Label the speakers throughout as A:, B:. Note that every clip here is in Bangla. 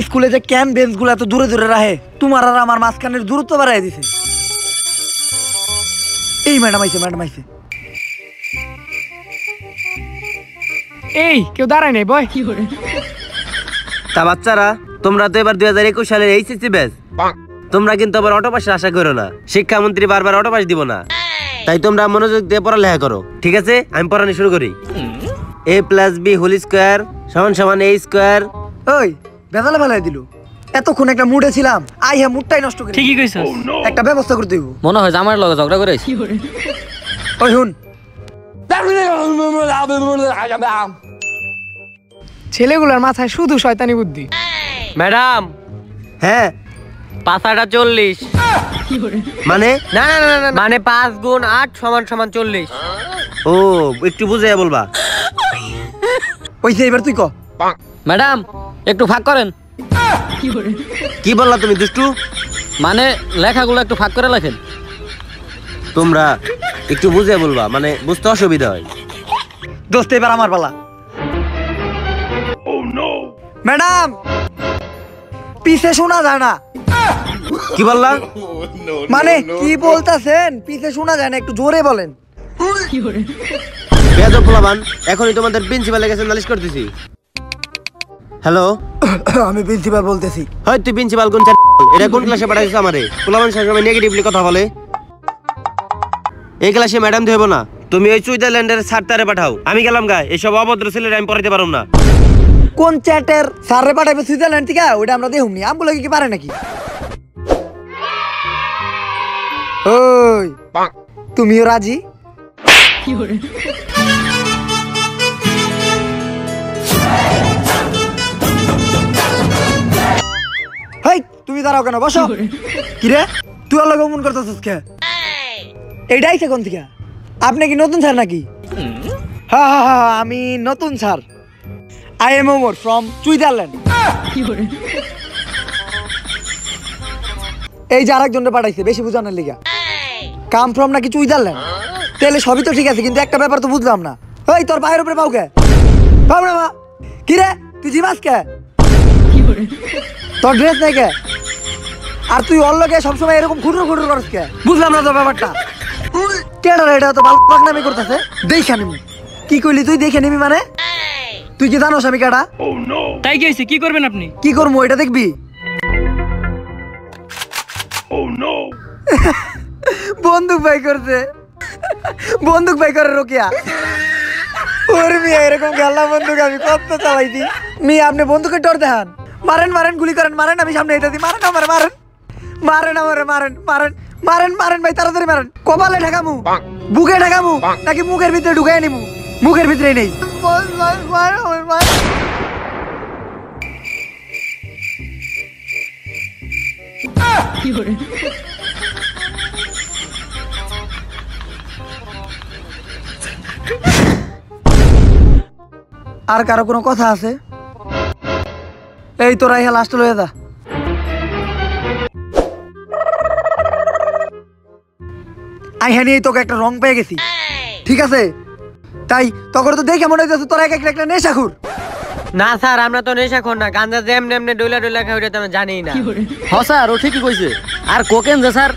A: স্কুলে যে ক্যান বেঞ্চ গুলা এত দূরে দূরে রাখে, তোমার আর আমার মাঝখানের দূরত্ব বাড়াই দিছে। এই ম্যাডাম আইছে।
B: এই কেউ দাঁড়ায় নাই বয়।
C: তা বাচ্চারা, তোমরা তো এবার 2021 সালের এইচএসসি ব্যাচ। তোমরা কিন্তু আবার অটো পাসের আশা করো না। শিক্ষামন্ত্রী বারবার অটো পাস দিব না, তাই তোমরা মনোযোগ দিয়ে পড়ালেখা করো, ঠিক আছে? আমি পড়ানো শুরু করি। a + b whole square = a square.
A: ওই বেজালে ফেলাই দিল। এতক্ষণ একটা মুডে ছিলাম, মুডটাই নষ্ট করে।
B: ঠিকই কইছস।
A: একটা ব্যবস্থা করতে হইব।
D: মনে হয় আমার লগে ঝগড়া করেছ।
A: ওই শুন,
B: ছেলেগুলোর মাথায় শুধু শয়তানি বুদ্ধি।
D: ম্যাডাম,
C: হ্যাঁ
D: 5 * 40।
C: মানে
D: না, মানে 5 × 8 = 40।
C: ও, একটু বুঝে বলবা।
A: ওইছে এবার তুই ক।
D: ম্যাডাম, একটু ফাঁক করেন।
C: কি বললা তুমি দুষ্টু?
D: মানে লেখাগুলো একটু ফাঁক করে লেখেন।
C: তোমরা একটু বুঝে বলবা, মানে বুঝতে অসুবিধা হয়।
A: দোস্ত এবার আমার পালা। ম্যাডাম, পিছে শোনা যায় না।
C: কি বললা?
A: মানে কি বলতাছেন? পিছে শোনা যায় না, একটু জোরে বলেন।
C: বেয়াদব পোলাপান, এখনই তোমাদের প্রিন্সিপালের কাছে নালিশ করতেছি। হ্যালো,
A: আমি প্রিন্সিপাল বলতেছি।
C: হয় তুই প্রিন্সিপাল কোন? এটা কোন ক্লাসে পাঠাইছিস আমারে? পোলাপান সবসময় নেগেটিভলি কথা বলে। এই ক্লাসে ম্যাডাম ধইব না, তুমি ওই সুইজারল্যান্ডের স্যারটারে পাঠাও। আমি গেলাম গা, এসব অভদ্র ছেলেরা আমি পড়াইতে পারুম না।
A: কোন চ্যাটের স্যারে পাঠাবে সুইজারল্যান্ড থেকে? ওইটা আমরা দেখুমনি। আমগুলো কি পারে নাকি? ওই তুমিও রাজি? হেই, তুমি দাঁড়াও কেন? বসো। কিরে, তুই আল্লাহ গমন করতেছিস কে? এইটাই কোন থেকে? আপনি কি নতুন স্যার নাকি? হ্যাঁ, আমি নতুন sir. I am Omar from Switzerland. এই যে আরেকজনকে পাঠাইছে বেশি বুঝানোর লিগা। কাম ফ্রম নাকি সুইজারল্যান্ড? তাহলে সবই তো ঠিক আছে, কিন্তু একটা ব্যাপার তো বুঝলাম না। ওই তোর পায়ের উপরে পাও কে? পাও না মা? কি রে, তুই জিমাস কে? তোর ড্রেস নেই কে? আর তুই ওর লগে সবসময় এরকম খুটুর করস কে? বুঝলাম না তো ব্যাপারটা। কেডা রে, এটা তো বালপাকনামি করতেছে। দেখে নিবি। কি কইলি তুই? দেখে নিবি মানে? তুই কি জানোস আমি কেডা?
B: তাই কি হইছে? কি করবেন আপনি?
A: কি করবো এটা দেখবি? বন্দুক বাই করছে। বন্দুক বাই করে রোকিয়া। ওর মিয়া এরকম গাল্লা বন্দুক আমি কত চালাইছি। মিয়া আপনি বন্দুকের ডর দেখান। মারেন গুলি করেন, মারেন। আমি সামনে এটা দিই। মারেন আমারে, মারেন ভাই, তাড়াতাড়ি মারেন। কপালে ঢাকামু, বুকে ঢাকামু, নাকি মুখের ভিতরে ঢুকাই নিমু? মুখের ভিতরে নেই। আর কারো কোনো কথা আছে? এই তোরা ইহা লাস্ট লয়ে যা। আইহা নিয়ে তোকে একটা রং পেয়ে গেছি, ঠিক আছে? তাই তখন তো দেখে মনে হইতেছে তোরা একটা নেশাখোর।
D: না স্যার, আমরা তো নেশাখোর না। গাঁজা যে এমনি ডইলা খাই, ওটা তো আমরা জানি না। হ্যাঁ স্যার, ও ঠিকই কইছে। আর কোকেন যে স্যার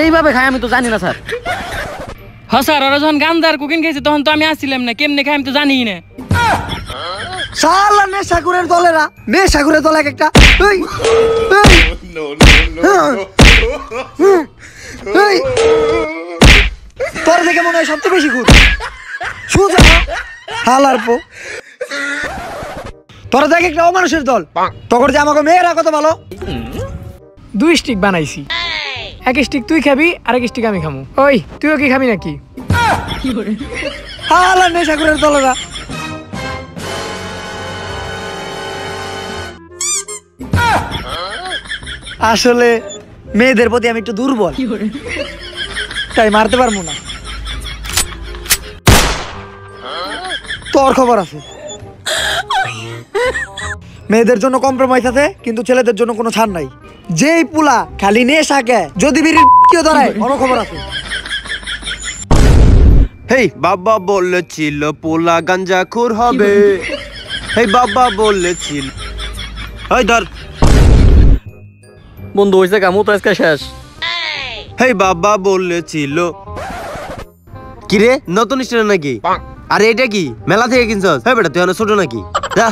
D: এইভাবে খাই আমি তো জানি না স্যার।
B: হ্যাঁ স্যার, ওরা যখন গাঁজা আর কোকেন খাইছে তখন তো আমি আসছিলাম না। কেমনে খাই আমি তো জানি না।
A: শালা নেশাখোরের দলেরা, নেশাখোরের দল একটা। তোর থেকে মনে হয় সবচেয়ে বেশি খুব সুজা হালার পো। তোরা দেখ একটা অমানুষের দল। তখন যে আমাকে মেয়েরা কত ভালো।
B: 2 স্টিক বানাইছি। 1 স্টিক তুই খাবি, আর 1 স্টিক আমি খামু। ওই তুইও কি খাবি নাকি?
A: হালার নেশাখোরের দলেরা। আসলে মেয়েদের প্রতি আমি একটু দুর্বল, তাই মারতে পারবো না। তোর খবর আছে? মেয়েদের জন্য কম্প্রোমাইজ আছে, কিন্তু ছেলেদের জন্য কোনো ছাড় নাই। যেই পুলা খালি নেশা কে যদি বিড়ির কেউ ধরায়, ওর খবর আছে।
C: হেই বাবা বলেছিল পোলা গাঞ্জাখোর হবে। হেই বাবা বলেছিল ওই ধর।
D: বন্ধু হয়েছে কামু তো আজকে শেষ।
C: হেই বাবা বলেছিল। কিরে নতুন স্টুডেন্ট নাকি? আরে এটা কি মেলা থেকে কিনছস? হ্যাঁ বেটা তুই অনেক ছোট নাকি? যা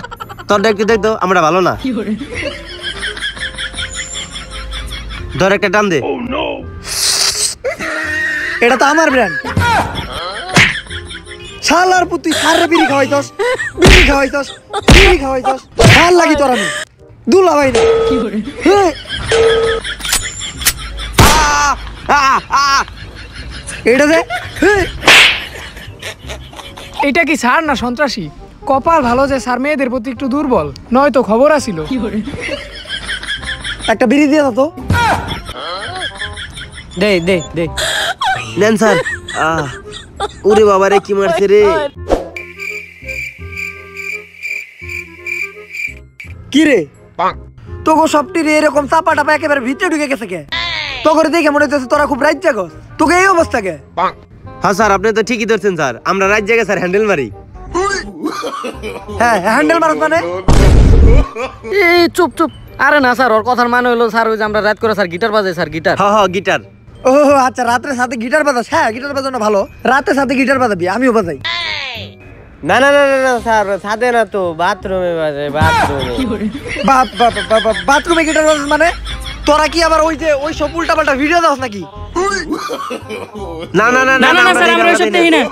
C: তোর একটু দেখ তো, আমরা ভালো না। ধর একটা টান দে।
A: এটা তো আমার ব্র্যান্ড। শালার পুত তুই সারে বিড়ি খাওয়াইছস, বিড়ি খাওয়াইছস, বিড়ি খাওয়াইছস। ভাল লাগি তোর আমি দুলা ভাই না। হ্যাঁ। এটা দে। হ্যাঁ।
B: এটা কি স্যার না সন্ত্রাসী? কপাল ভালো যে স্যার মেয়েদের প্রতি একটু দুর্বল, নয়তো খবর আসিল।
A: একটা বিড়ি দিয়ে দাও তো।
D: দে দে দে।
C: নেন স্যার। ওরে বাবা রে কি মারছে রে।
A: কি রে তোকে সবটি রে এরকম চাপা টাপা একেবারে ভিতরে ঢুকে গেছে কে? তোকে দেখে মনে হচ্ছে তোরা খুব রাইত জাগস, তোকে এই অবস্থা কে?
C: হ্যাঁ স্যার আপনি তো ঠিকই ধরছেন স্যার, আমরা রাত জায়গায় স্যার হ্যান্ডেল মারি।
A: হ্যাঁ হ্যান্ডেল মারত মানে?
D: এই চুপ চুপ। আরে না স্যার, ওর কথার মানে হলো স্যার ওই যে আমরা রাত করে স্যার গিটার বাজাই স্যার, গিটার।
C: হ্যাঁ হ্যাঁ গিটার।
A: ও আচ্ছা, রাতের সাথে গিটার বাজাস? হ্যাঁ গিটার বাজানো ভালো, রাতের সাথে গিটার বাজাবি, আমিও বাজাই।
D: না না না না স্যার, ছাদে না তো, বাথরুমে বাজে, বাথরুমে।
A: বাথরুমে গিটার বাজাস মানে? তোরা কি আবার ওই যে ওই সব উল্টা পাল্টা ভিডিও দাও নাকি?
C: না না না
B: না
C: না
B: না স্যার, আমরা ওইসব দেখি না।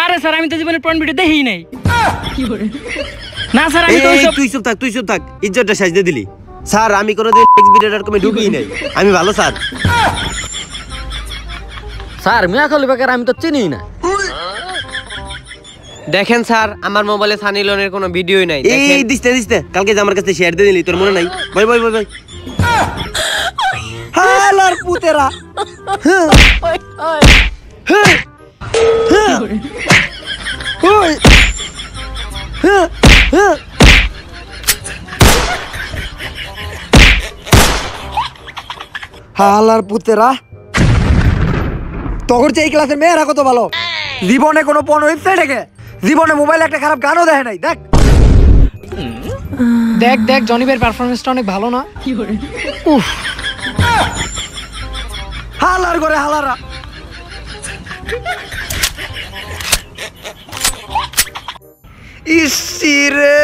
B: আরে স্যার আমি তো জীবনে পর্ন ভিডিও দেখিই নাই। না স্যার আমি তো ওইসব।
C: তুই চুপ থাক, তুই চুপ থাক, ইজ্জতটা সাজতে দিলি। স্যার আমি কোনোদিন এক্স ভিডিওটার কমে ঢুকিই নাই, আমি ভালো স্যার।
D: স্যার মিয়া খলি বেকার আমি তো চিনি না। দেখেন স্যার আমার মোবাইলে সানি লিওনের কোনো ভিডিওই নাই।
C: এই দিস্তে দিস্তে কালকে যে আমার কাছে শেয়ার দিয়ে দিলি, তোর মনে নাই? ভাই ভাই ভাই ভাই।
A: হালার পুতেরা। হালার পুতেরা, তখন যে এই ক্লাসের মেয়েরা কত ভালো, জীবনে কোনো পণ ওয়েবসাইট থেকে জীবনে মোবাইলে একটা খারাপ গানও দেখে নাই। দেখ
B: দেখ দেখ জনিবের পারফরমেন্সটা অনেক ভালো না? উফ
A: হালার করে হালারা। ইসিরে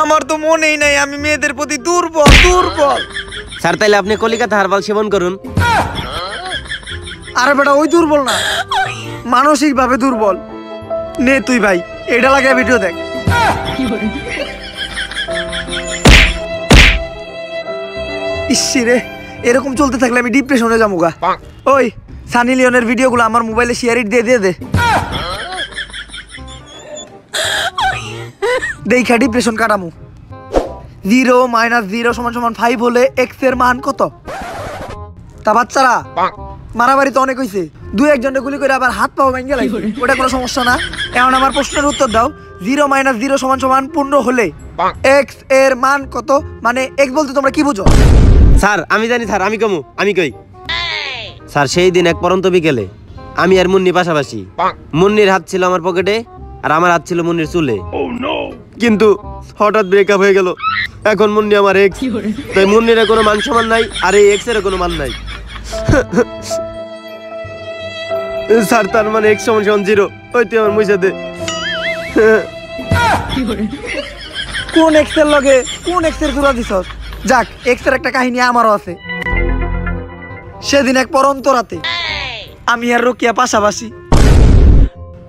A: আমার তো মনেই নাই আমি মেয়েদের প্রতি দুর্বল দুর্বল।
C: স্যার তাইলে আপনি কলিকাতা হারবাল সেবন করুন।
A: আরে বেটা ওই দুর্বল না, মানসিক ভাবে দুর্বল। নে তুই ভাই এটা লাগে ভিডিও দেখ। ইসিরে এরকম চলতে থাকলে আমি ডিপ্রেশনে যাবো গা। ওই সানি লিওনের ভিডিওগুলো আমার মোবাইলে শেয়ার ইট দিয়ে দিয়ে দে, দেখা ডিপ্রেশন কাটামু। 0 - 0 = 5 হলে এক্স এর মান কত? তা বাচ্চারা মারামারি তো অনেক হয়েছে, 2-1 গুলি করে আবার হাত পাও ভেঙে গেল, ওটা কোনো সমস্যা না। এখন আমার প্রশ্নের উত্তর দাও, 0 - 0 = 15 হলে এক্স এর মান কত? মানে এক্স বলতে তোমরা কি বুঝো?
C: স্যার আমি জানি স্যার, আমি কমু, আমি কই। স্যার সেই দিন এক পরন্ত বিকেলে আমি আর মুন্নি পাশাপাশি, মুন্নির হাত ছিল আমার পকেটে আর আমার হাত ছিল মুন্নির চুলে, কিন্তু হঠাৎ ব্রেকআপ হয়ে গেল। এখন মুন্নি আমার এক্স, তাই মুন্নির কোনো মান সমান নাই আর এই এক্স এর কোনো মান নাই। স্যার তার মানে এক্স সমান 0, ওই তুই আমার মুইসা দে।
A: কোন এক্স এর লগে কোন এক্স এর জোড়া দিছস? যাক এক্স এর একটা কাহিনী আমারও আছে। সেদিন এক পরন্ত রাতে আমি আর রোকিয়া পাশাপাশি,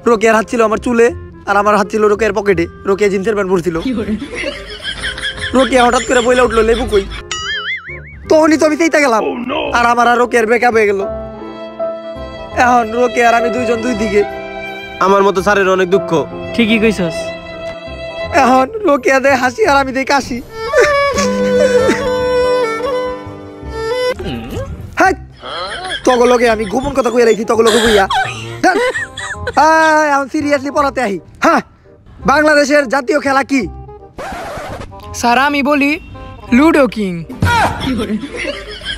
A: রোকিয়ার হাত ছিল আমার চুলে আর আমার হাত ছিল রোকিয়ার পকেটে। রোকিয়া জিন্সের প্যান্ট পরছিল। রোকিয়া হঠাৎ করে বইলা উঠলো লেবু কই, তখনই তো আমি চাইতে গেলাম আর আমার আর রোকিয়ার ব্রেকআপ হয়ে গেল। এখন রোকিয়া আর আমি দুইজন দুই দিকে।
C: আমার মতো স্যারের অনেক দুঃখ।
B: ঠিকই কইছস।
A: এখন রোকিয়া দেয় হাসি আর আমি দেই কাশি। হ্যাঁ তগলকে আমি গোপন কথা কইয়া রাখছি, তগলকে কইয়া এখন সিরিয়াসলি পড়াতে আহি। হ্যাঁ বাংলাদেশের জাতীয় খেলা কি?
B: স্যার আমি বলি লুডো কিং।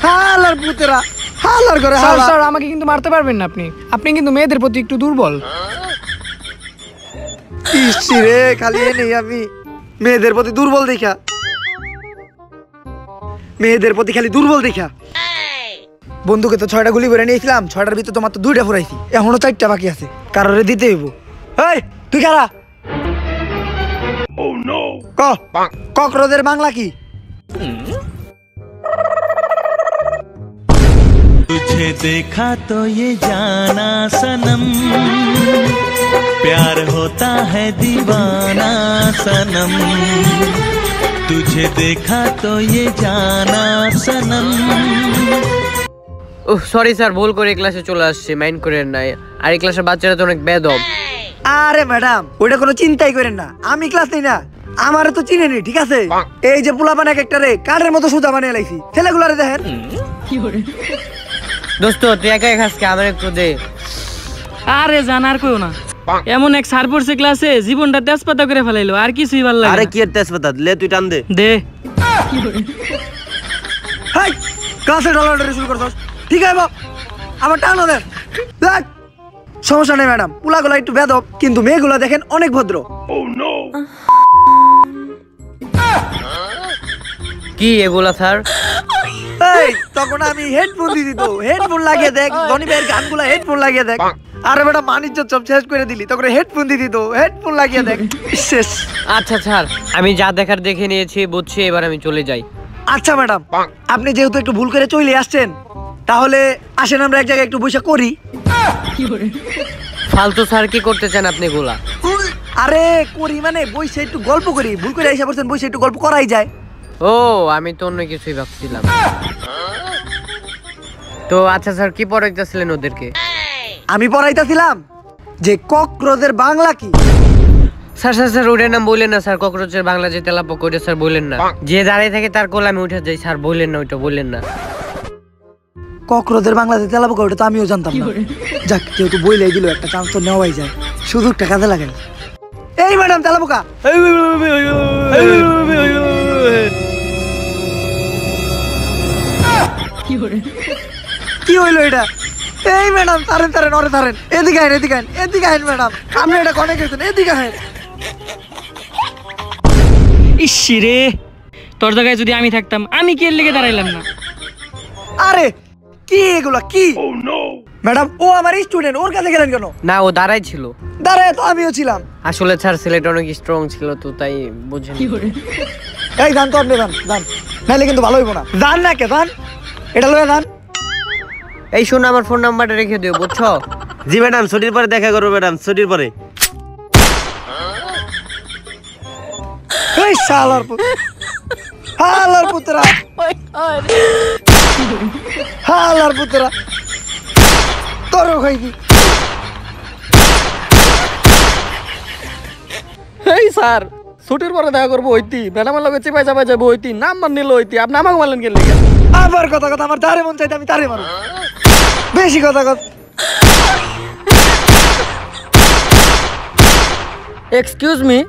A: হালার পুতেরা, হালার করে
B: স্যার
A: হালা।
B: স্যার আমাকে কিন্তু মারতে পারবেন না আপনি, আপনি কিন্তু মেয়েদের প্রতি একটু দুর্বল।
A: ইসি রে খালি নেই আমি মেয়েদের প্রতি দুর্বল দেখা। মেয়েদের প্রতি খালি দুর্বল দেখা। বন্ধুকে তো 6টা গুলি করে নিয়েছিলাম, 6টার ভিতরে তোমার তো 2টা ফুরাইছি, এখনো 4টা বাকি আছে, কারোরে দিতে হইব। এই তুই কারা? কক্রোচের বাংলা কি?
E: तुझे देखा तो ये जाना सनम, प्यार होता है दीवाना सनम, तुझे देखा तो ये जाना सनम।
D: ওহ সরি স্যার, ভুল করে ক্লাসে চলে আসছে, মাইন্ড করেন না। আর এই ক্লাসের বাচ্চারা তো অনেক বেদব।
A: আরে ম্যাডাম ওইটা কোনো চিন্তাই করেন না, আমি ক্লাস নেই না, আমারে তো চিনেনি, ঠিক আছে? এই যে পোলাপান এক একটা রে কাঠের মতো সুজা বানিয়ে লাইছি, ছেলেগুলারে দেখেন।
D: দোস্ত তুই একাই খাসকে, আমার একটু দে।
B: আরে জান আর কইও না, এমন এক স্যার পড়ছে ক্লাসে জীবনটা তেজপাতা করে ফেলাইলো, আর কিছুই ভালো লাগে না।
C: আরে কি এর তেজপাতা, লে তুই টান দে।
B: দে
A: হাই ক্লাসে ডলার শুরু করছস, ঠিক আছে বাপ, আমার টানো দেন। দেখ সমস্যা নেই ম্যাডাম, পোলাগুলা একটু বেদব, কিন্তু মেয়েগুলা দেখেন অনেক ভদ্র।
D: কি এগুলা স্যার?
A: এই তখন আমি হেডফোন দিয়ে দিত, হেডফোন লাগিয়ে দেখ, ধনী ভাইয়ের গানগুলা হেডফোন লাগিয়ে দেখ। আরে বেটা বাণিজ্য সব শেষ করে দিলি, তখন হেডফোন দিয়ে দিত, হেডফোন লাগিয়ে দেখ, শেষ।
D: আচ্ছা স্যার, আমি যা দেখার দেখে নিয়েছি, বুঝছি, এবার আমি চলে যাই।
A: আচ্ছা ম্যাডাম, আপনি যেহেতু একটু ভুল করে চলে আসছেন, তাহলে আসেন আমরা এক জায়গায় একটু বসে করি।
D: ফালতু স্যার কি করতে চান আপনি গুলা?
A: আরে করি মানে বসে একটু গল্প করি, ভুল করে এসে পড়ছেন, বসে একটু গল্প করাই যায়।
D: ও আমি তো অন্য কিছুই ভাবছিলাম। তো আচ্ছা স্যার, কি পড়াইতেছিলেন ওদেরকে?
A: আমি পড়াইতেছিলাম যে কক্রোচের বাংলা কি।
D: স্যার স্যার স্যার ওটার নাম বললেন না স্যার, ককরোচের বাংলা যে তেলাপোকা, ওইটা স্যার বললেন না। যে দাঁড়িয়ে থাকে তার কোলে আমি উঠে যাই, স্যার বললেন না, ওইটা বললেন না।
A: কক্রোচের বাংলাতে তেলাপোকা, ওটা তো আমিও জানতাম না। যাক যেহেতু বইলাই দিল, একটা চান্স তো নেওয়াই যায়, সুযোগটা কাজে লাগাই। এই ম্যাডাম তেলাপোকা। কি হইলো এটা? এই ম্যাডাম তারেন তারেন, ওরে তারেন, এদিকে আইন, এদিকে আইন, এদিকে আইন ম্যাডাম, আপনি এটা কনে গেছেন, এদিকে আইন।
B: ইসি রে, তোর জায়গায় যদি আমি থাকতাম, আমি কি এর লেগে দাঁড়াইলাম না?
A: আরে কি এগুলা কি? ম্যাডাম ও আমার স্টুডেন্ট, ওর কাছে গেলেন কেন?
D: না ও দাঁড়াই ছিল।
A: দাঁড়ায় তো আমিও ছিলাম।
D: আসলে স্যার ছেলেটা অনেক স্ট্রং ছিল, তো তাই বুঝেন।
A: এই গান তো আপনি গান গান, নাইলে কিন্তু ভালো হইব না। গান না কে গান, এটা লয়ে গান।
D: এই শোনো, আমার ফোন নাম্বারটা রেখে দিও, বুঝছো?
C: জি ম্যাডাম, ছুটির পরে দেখা করবো ম্যাডাম, ছুটির পরে।
A: এই শালার হালার পুত্রা, হালার পুত্রা, তোরও খাইবি।
B: এই স্যার, ছুটির পরে দেখা করবো হইতি, ম্যাডামের লগে চিপাই চাপাই যাবো হইতি, নাম্বার নিল হইতি, আপনি আমাকে মারলেন কেন লেগে?
A: আবার কথা কথা, আমার তারে মন চাইতে আমি তারে মারু, বেশি কথা কথা।
B: এক্সকিউজ মি,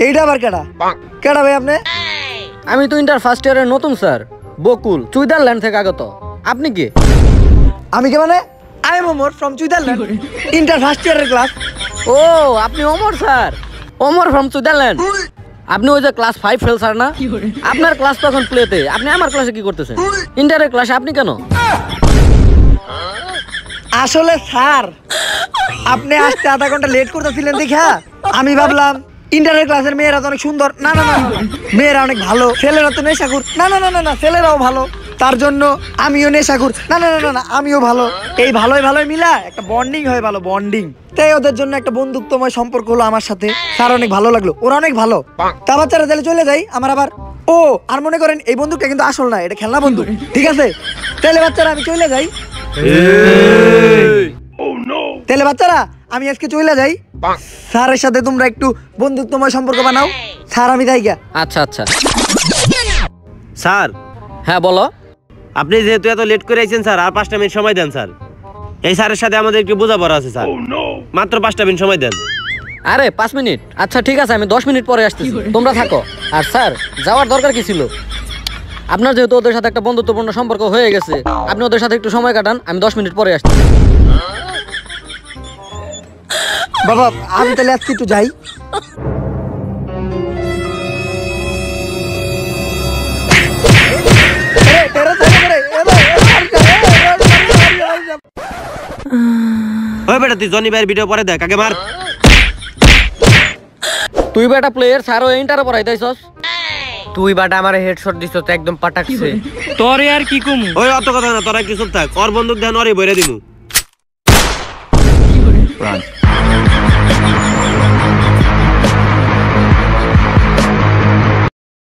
A: এইটা আবার কেডা? কেডা ভাই আপনি?
B: আমি তো ইন্টার ফার্স্ট ইয়ারের নতুন স্যার, বকুল, সুইজারল্যান্ড থেকে আগত। আপনি কি?
A: আমি কে মানে? I am Omar from Switzerland, inter first ইয়ারের ক্লাস।
B: ও আপনি Omar sir, Omar from Switzerland. আপনি ওই যে ক্লাস 5 ফেল স্যার না? আপনার ক্লাস তো এখন প্লেতে, আপনি আমার ক্লাসে কি করতেছেন? ইন্টারের ক্লাসে আপনি কেন?
A: আসলে স্যার আপনি আসতে আধা ঘন্টা লেট করতেছিলেন দেখা আমি ভাবলাম ইন্টারের ক্লাসের মেয়েরা তো অনেক সুন্দর, না না না মেয়েরা অনেক ভালো, ছেলেরা তো নেশাখোর, না না না না না ছেলেরাও ভালো, তার জন্য আমিও নেশাখোর, না না না না না আমিও ভালো, এই ভালোই ভালোই মিলা একটা বন্ডিং হয়, ভালো বন্ডিং। তাই ওদের জন্য একটা বন্ধুত্বময় সম্পর্ক হলো আমার সাথে, স্যার অনেক ভালো লাগলো, ওরা অনেক ভালো। তা বাচ্চারা তাহলে চলে যাই, আমার আবার ও আর মনে করেন এই বন্দুকটা কিন্তু আসল না, এটা খেলনা বন্দুক, ঠিক আছে? তাহলে বাচ্চারা আমি চলে যাই, তাহলে বাচ্চারা আমি আজকে চলে যাই, স্যারের সাথে তোমরা একটু বন্ধুত্বময় সম্পর্ক বানাও, স্যার আমি যাই গা।
B: আচ্ছা আচ্ছা
C: স্যার।
B: হ্যাঁ বলো।
C: আপনি যেহেতু এত লেট করে আইছেন স্যার, আর 5টা মিনিট সময় দেন স্যার। এই স্যারের সাথে আমাদের একটু বোঝাপড়া আছে স্যার, মাত্র 5টা মিনিট সময় দেন।
B: আরে 5 মিনিট? আচ্ছা ঠিক আছে, আমি 10 মিনিট পরে আসতেছি, তোমরা থাকো। আর স্যার যাওয়ার দরকার কি ছিল? আপনার যেহেতু ওদের সাথে একটা বন্ধুত্বপূর্ণ সম্পর্ক হয়ে গেছে, আপনি ওদের সাথে একটু সময় কাটান, আমি 10 মিনিট পরে আসছি।
A: বাবা আমি তাহলে আজকে একটু যাই। এরা ছেড়ে করে
C: ওই বেটা তুই জনি ভাইয়ের ভিডিও পরে দেখ আগে মার।
B: তুই বেটা প্লেয়ার স্যারও ইন্টারে পড়াইতেছস।
D: তুই বাটা আমার হেডশট দিছ তো একদম পাটাকছে।
F: তোরে আর কি কমু?
C: ওই অত কথা না, তোরা একটু চুপ থাক। ওর বন্দুক দেন ওরই বইরে দিমু।
E: Run.